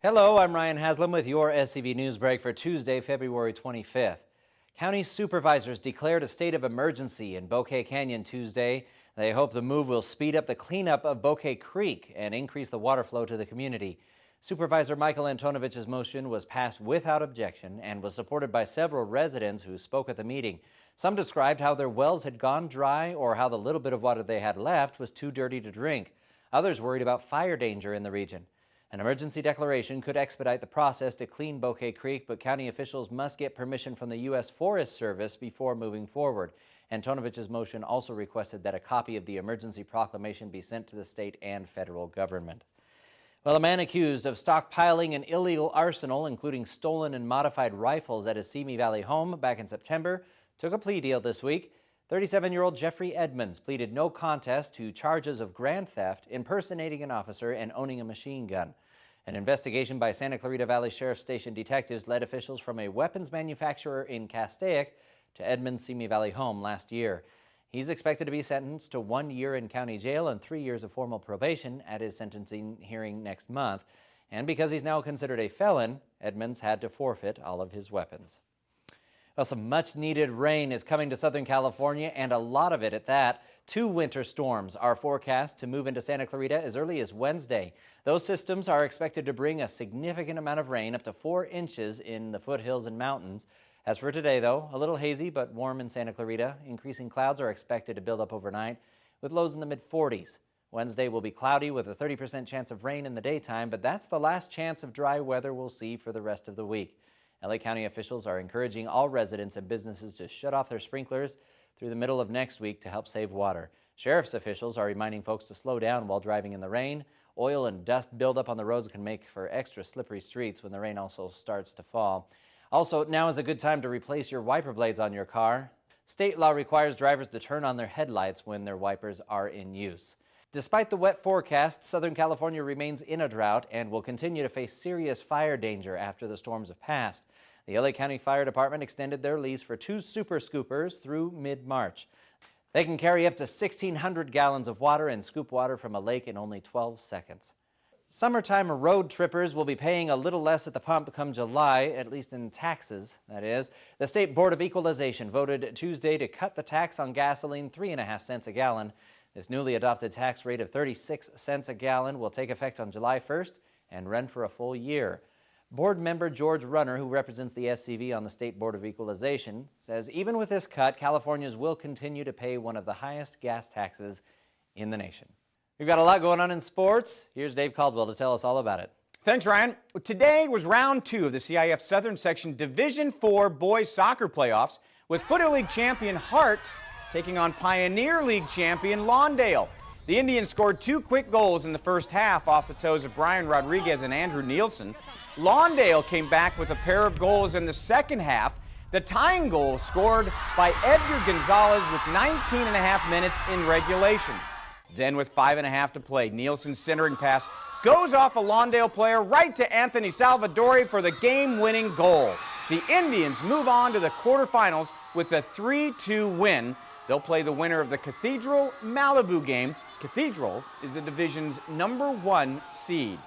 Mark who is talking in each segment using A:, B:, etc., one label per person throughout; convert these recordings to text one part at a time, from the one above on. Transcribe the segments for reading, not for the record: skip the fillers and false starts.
A: Hello, I'm Ryan Haslam with your SCV Newsbreak for Tuesday, February 25th. County supervisors declared a state of emergency in Bouquet Canyon Tuesday. They hope the move will speed up the cleanup of Bouquet Creek and increase the water flow to the community. Supervisor Michael Antonovich's motion was passed without objection and was supported by several residents who spoke at the meeting. Some described how their wells had gone dry or how the little bit of water they had left was too dirty to drink. Others worried about fire danger in the region. An emergency declaration could expedite the process to clean Bouquet Creek, but county officials must get permission from the U.S. Forest Service before moving forward. Antonovich's motion also requested that a copy of the emergency proclamation be sent to the state and federal government. Well, a man accused of stockpiling an illegal arsenal, including stolen and modified rifles at his Simi Valley home back in September, took a plea deal this week. 37-year-old Jeffrey Edmonds pleaded no contest to charges of grand theft, impersonating an officer, and owning a machine gun. An investigation by Santa Clarita Valley Sheriff's Station detectives led officials from a weapons manufacturer in Castaic to Edmonds' Simi Valley home last year. He's expected to be sentenced to 1 year in county jail and 3 years of formal probation at his sentencing hearing next month. And because he's now considered a felon, Edmonds had to forfeit all of his weapons. Well, some much-needed rain is coming to Southern California, and a lot of it at that. 2 winter storms are forecast to move into Santa Clarita as early as Wednesday. Those systems are expected to bring a significant amount of rain, up to 4 inches in the foothills and mountains. As for today, though, a little hazy but warm in Santa Clarita. Increasing clouds are expected to build up overnight, with lows in the mid-40s. Wednesday will be cloudy with a 30% chance of rain in the daytime, but that's the last chance of dry weather we'll see for the rest of the week. LA County officials are encouraging all residents and businesses to shut off their sprinklers through the middle of next week to help save water. Sheriff's officials are reminding folks to slow down while driving in the rain. Oil and dust buildup on the roads can make for extra slippery streets when the rain also starts to fall. Also, now is a good time to replace your wiper blades on your car. State law requires drivers to turn on their headlights when their wipers are in use. Despite the wet forecast, Southern California remains in a drought and will continue to face serious fire danger after the storms have passed. The LA County Fire Department extended their lease for 2 super scoopers through mid-March. They can carry up to 1,600 gallons of water and scoop water from a lake in only 12 seconds. Summertime road trippers will be paying a little less at the pump come July, at least in taxes, that is. The State Board of Equalization voted Tuesday to cut the tax on gasoline 3.5 cents a gallon. This newly adopted tax rate of 36 cents a gallon will take effect on July 1st and run for a full year. Board member George Runner, who represents the SCV on the State Board of Equalization, says even with this cut, Californians will continue to pay one of the highest gas taxes in the nation. We've got a lot going on in sports. Here's Dave Caldwell to tell us all about it.
B: Thanks, Ryan. Today was round 2 of the CIF Southern Section Division IV boys soccer playoffs, with Foothill League champion Hart taking on Pioneer League champion Lawndale. The Indians scored 2 quick goals in the first half off the toes of Brian Rodriguez and Andrew Nielsen. Lawndale came back with a pair of goals in the second half. The tying goal scored by Edgar Gonzalez with 19.5 minutes in regulation. Then with 5.5 to play, Nielsen's centering pass goes off a Lawndale player right to Anthony Salvadori for the game-winning goal. The Indians move on to the quarterfinals with a 3-2 win. They'll play the winner of the Cathedral Malibu game. Cathedral is the division's #1 seed.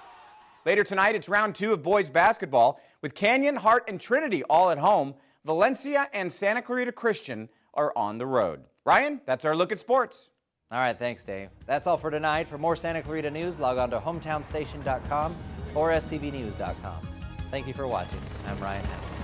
B: Later tonight, it's round 2 of boys basketball with Canyon, Hart, and Trinity all at home. Valencia and Santa Clarita Christian are on the road. Ryan, that's our look at sports.
A: All right, thanks, Dave. That's all for tonight. For more Santa Clarita news, log on to hometownstation.com or scvnews.com. Thank you for watching. I'm Ryan Haslam.